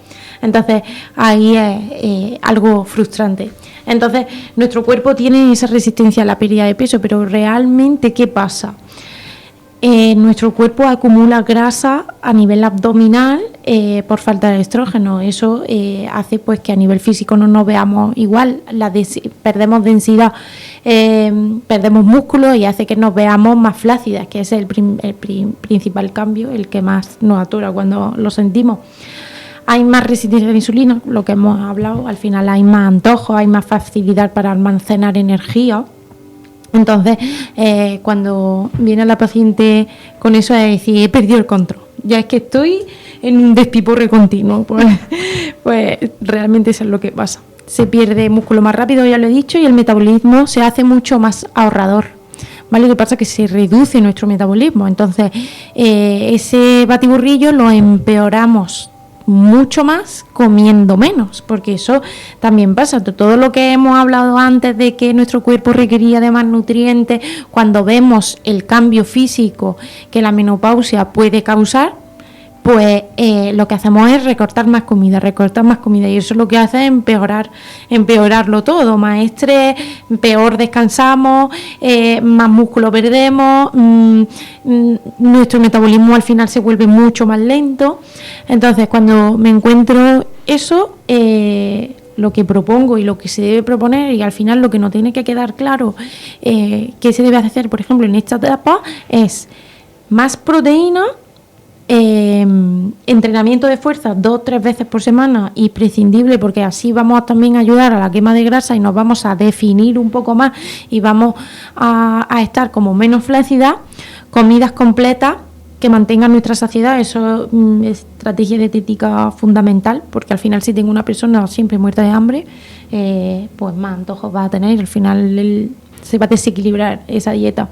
[SPEAKER 3] Entonces ahí es algo frustrante. Entonces nuestro cuerpo tiene esa resistencia a la pérdida de peso, pero realmente ¿qué pasa? Nuestro cuerpo acumula grasa a nivel abdominal por falta de estrógeno. Eso hace pues que a nivel físico no nos veamos igual, perdemos densidad, perdemos músculo y hace que nos veamos más flácidas, que es el principal cambio, el que más nos atora cuando lo sentimos. Hay más resistencia a la insulina, lo que hemos hablado, al final hay más antojos, hay más facilidad para almacenar energía. Entonces, cuando viene la paciente con eso es decir, he perdido el control, ya es que estoy en un despiporre continuo, pues realmente eso es lo que pasa. Se pierde músculo más rápido, ya lo he dicho, y el metabolismo se hace mucho más ahorrador. ¿Vale? Lo que pasa es que se reduce nuestro metabolismo, entonces ese batiburrillo lo empeoramos mucho más comiendo menos, porque eso también pasa. Todo lo que hemos hablado antes de que nuestro cuerpo requería de más nutrientes, cuando vemos el cambio físico que la menopausia puede causar, pues lo que hacemos es recortar más comida, y eso lo que hace es empeorarlo todo, más estrés, peor descansamos, más músculo perdemos, nuestro metabolismo al final se vuelve mucho más lento. Entonces cuando me encuentro eso, lo que propongo y lo que se debe proponer, y al final lo que nos tiene que quedar claro que se debe hacer, por ejemplo, en esta etapa, es más proteína, entrenamiento de fuerza 2-3 veces por semana, imprescindible, porque así vamos a también ayudar a la quema de grasa y nos vamos a definir un poco más y vamos a estar como menos flácida. Comidas completas que mantengan nuestra saciedad, eso es estrategia dietética fundamental, porque al final si tengo una persona siempre muerta de hambre, pues más antojos va a tener, al final se va a desequilibrar esa dieta.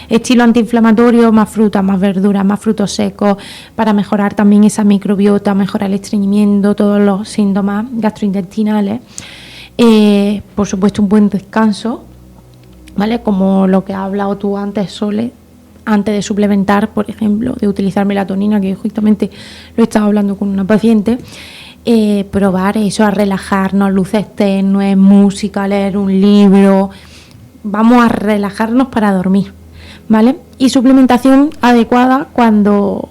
[SPEAKER 3] Estilo antiinflamatorio, más frutas, más verduras, más frutos secos, para mejorar también esa microbiota, mejorar el estreñimiento, todos los síntomas gastrointestinales. Por supuesto, un buen descanso, ¿vale? Como lo que has hablado tú antes, Sole, antes de suplementar, por ejemplo, de utilizar melatonina, que justamente lo he estado hablando con una paciente. Probar eso, a relajarnos, luces tenues, música, leer un libro. Vamos a relajarnos para dormir, ¿vale? Y suplementación adecuada cuando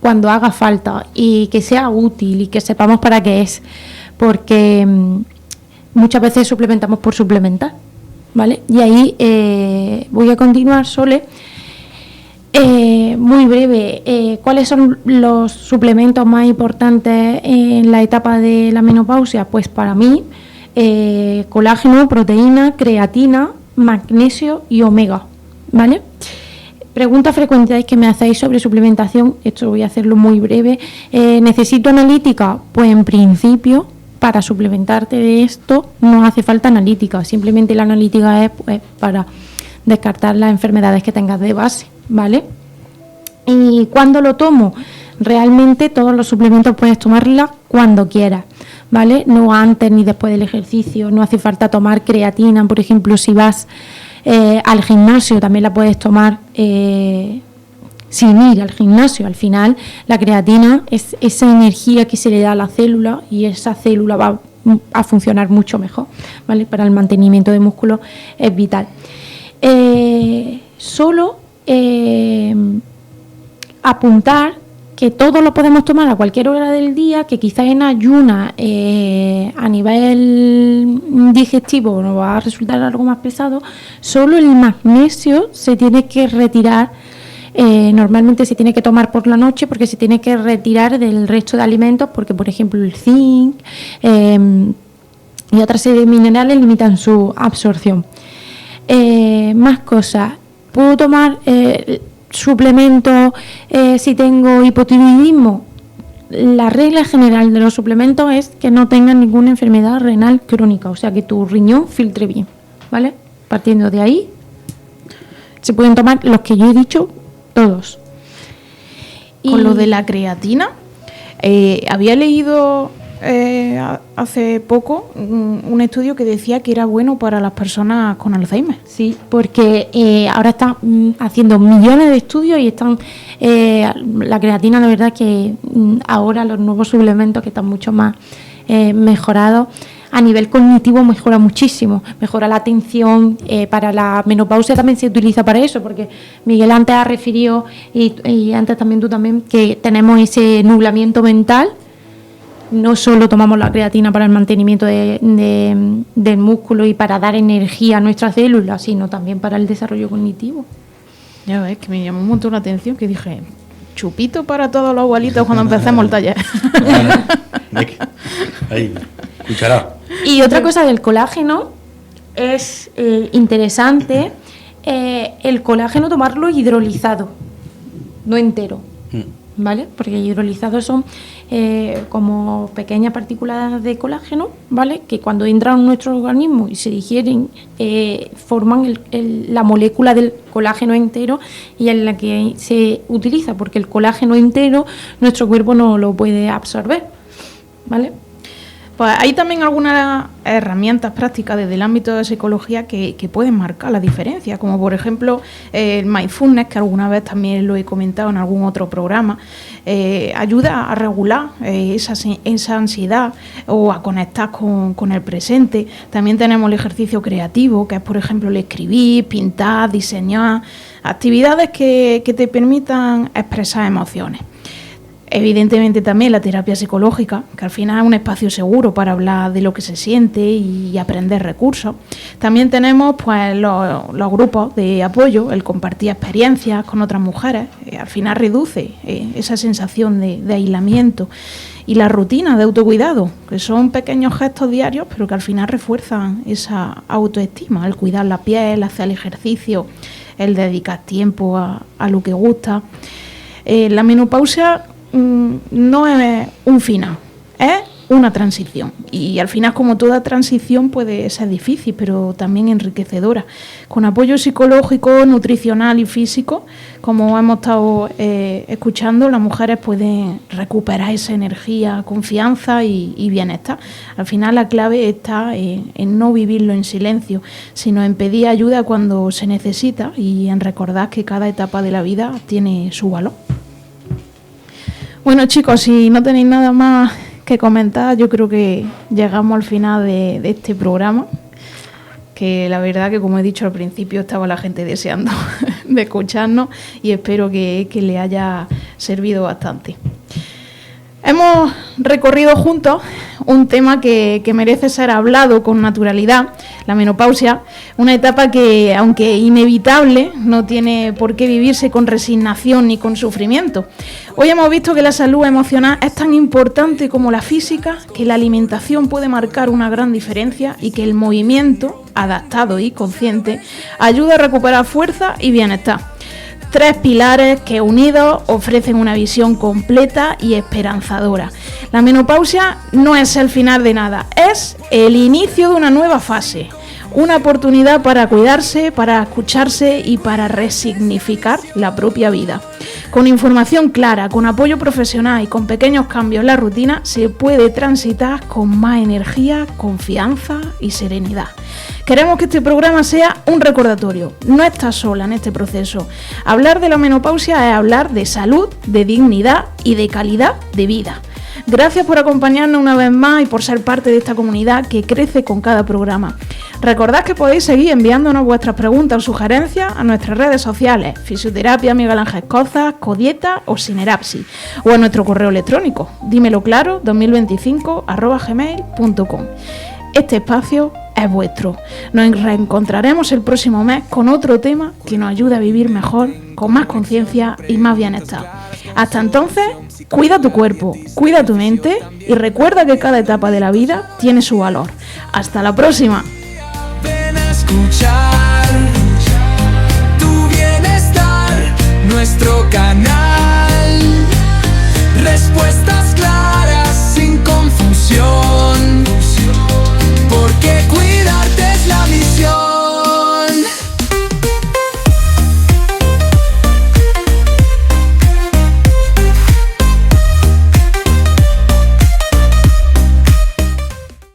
[SPEAKER 3] haga falta y que sea útil y que sepamos para qué es, porque muchas veces suplementamos por suplementar, ¿vale? Y ahí voy a continuar, Sole. Muy breve, ¿cuáles son los suplementos más importantes en la etapa de la menopausia? Pues para mí, colágeno, proteína, creatina, magnesio y omega, ¿vale? Preguntas frecuentes que me hacéis sobre suplementación, esto voy a hacerlo muy breve. ¿Necesito analítica? Pues en principio, para suplementarte de esto no hace falta analítica, simplemente la analítica es pues, para descartar las enfermedades que tengas de base, ¿vale? ¿Y cuándo lo tomo? Realmente todos los suplementos puedes tomarla cuando quieras, ¿vale? No antes ni después del ejercicio, no hace falta tomar creatina, por ejemplo, si vas al gimnasio también la puedes tomar sin ir al gimnasio. Al final la creatina es esa energía que se le da a la célula y esa célula va a funcionar mucho mejor, ¿vale? Para el mantenimiento de músculo es vital. Solo apuntar que todo lo podemos tomar a cualquier hora del día, que quizás en ayuna a nivel digestivo nos va a resultar algo más pesado. Solo el magnesio se tiene que retirar, normalmente se tiene que tomar por la noche porque se tiene que retirar del resto de alimentos, porque por ejemplo el zinc y otra serie de minerales limitan su absorción. Más cosas, puedo tomar suplementos si tengo hipotiroidismo. La regla general de los suplementos es que no tengan ninguna enfermedad renal crónica, o sea que tu riñón filtre bien, ¿vale? Partiendo de ahí se pueden tomar los que yo he dicho, todos.
[SPEAKER 2] Con lo de la creatina, había leído hace poco un estudio que decía que era bueno para las personas con Alzheimer.
[SPEAKER 3] Sí, porque ahora están haciendo millones de estudios y están la creatina, la verdad que ahora los nuevos suplementos que están mucho más mejorados a nivel cognitivo mejora muchísimo, mejora la atención. Para la menopausia también se utiliza para eso, porque Miguel antes ha referido y antes también tú también, que tenemos ese nublamiento mental. No solo tomamos la creatina para el mantenimiento del músculo y para dar energía a nuestras células, sino también para el desarrollo cognitivo.
[SPEAKER 2] Ya ves, que me llamó un montón la atención, que dije, chupito para todos los abuelitos cuando empecemos el taller.
[SPEAKER 4] Ahí, cucharada.
[SPEAKER 3] Y otra cosa del colágeno es interesante, el colágeno tomarlo hidrolizado, no entero, ¿vale? Porque hidrolizados son como pequeñas partículas de colágeno, ¿vale? Que cuando entran en nuestro organismo y se digieren, forman la molécula del colágeno entero, y en la que se utiliza, porque el colágeno entero nuestro cuerpo no lo puede absorber, ¿vale?
[SPEAKER 2] Pues hay también algunas herramientas prácticas desde el ámbito de psicología que pueden marcar la diferencia, como por ejemplo el mindfulness, que alguna vez también lo he comentado en algún otro programa. Ayuda a regular esa ansiedad o a conectar con el presente. También tenemos el ejercicio creativo, que es por ejemplo el escribir, pintar, diseñar, actividades que te permitan expresar emociones. Evidentemente también la terapia psicológica, que al final es un espacio seguro para hablar de lo que se siente y aprender recursos. También tenemos pues los grupos de apoyo, el compartir experiencias con otras mujeres, al final reduce esa sensación de aislamiento. Y la rutina de autocuidado, que son pequeños gestos diarios, pero que al final refuerzan esa autoestima, el cuidar la piel, hacer el ejercicio, el dedicar tiempo a lo que gusta. La menopausia no es un final, es una transición. Y al final, como toda transición, puede ser difícil, pero también enriquecedora. Con apoyo psicológico, nutricional y físico, como hemos estado escuchando, las mujeres pueden recuperar esa energía, confianza y bienestar. Al final, la clave está en no vivirlo en silencio, sino en pedir ayuda cuando se necesita y en recordar que cada etapa de la vida tiene su valor. Bueno, chicos, si no tenéis nada más que comentar, yo creo que llegamos al final de este programa, que la verdad que, como he dicho al principio, estaba la gente deseando de escucharnos y espero que le haya servido bastante. Hemos recorrido juntos un tema que merece ser hablado con naturalidad, la menopausia, una etapa que, aunque inevitable, no tiene por qué vivirse con resignación ni con sufrimiento. Hoy hemos visto que la salud emocional es tan importante como la física, que la alimentación puede marcar una gran diferencia y que el movimiento, adaptado y consciente, ayuda a recuperar fuerza y bienestar. 3 pilares que unidos ofrecen una visión completa y esperanzadora. La menopausia no es el final de nada, es el inicio de una nueva fase. Una oportunidad para cuidarse, para escucharse y para resignificar la propia vida. Con información clara, con apoyo profesional y con pequeños cambios en la rutina, se puede transitar con más energía, confianza y serenidad. Queremos que este programa sea un recordatorio. No estás sola en este proceso. Hablar de la menopausia es hablar de salud, de dignidad y de calidad de vida. Gracias por acompañarnos una vez más y por ser parte de esta comunidad que crece con cada programa. Recordad que podéis seguir enviándonos vuestras preguntas o sugerencias a nuestras redes sociales, Fisioterapia Miguel Ángel Cozas, Codieta o Sinerapsi, o a nuestro correo electrónico, dimeloclaro2025@gmail.com. Este espacio es vuestro. Nos reencontraremos el próximo mes con otro tema que nos ayude a vivir mejor, con más conciencia y más bienestar. Hasta entonces, cuida tu cuerpo, cuida tu mente y recuerda que cada etapa de la vida tiene su valor. Hasta la próxima.
[SPEAKER 1] Ven a escuchar tu bienestar, nuestro canal.